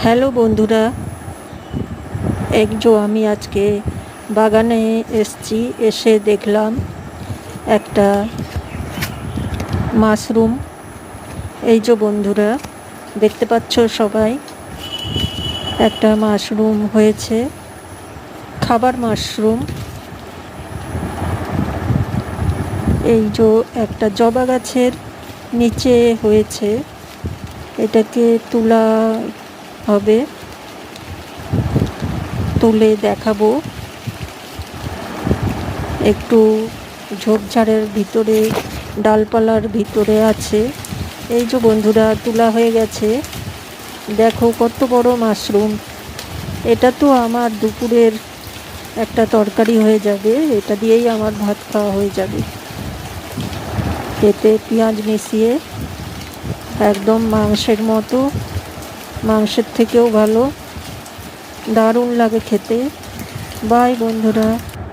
Hello বন্ধুরা, আমি আজকে বাগানে এসেছি। এসে দেখলাম একটা মাশরুম। বন্ধুরা, দেখতে পাচ্ছ সবাই, একটা মাশরুম হয়েছে, খাবার মাশরুম। একটা জবা গাছের নিচে হয়েছে, এটাকে তোলা হবে, তুলে দেখাবো। একটু ঝোপঝাড়ের ভিতরে, ডালপালার ভিতরে আছে। বন্ধুরা, তোলা হয়ে গেছে। দেখো কত বড় মাশরুম। এটা তো আমার দুপুরের একটা তরকারি হয়ে যাবে, এটা দিয়েই আমার ভাত খাওয়া হয়ে যাবে। এতে পেঁয়াজ মিশিয়ে একদম মাংসের মতো, মাংসের থেকেও ভালো, দারুণ লাগে খেতে। বাই বন্ধুরা।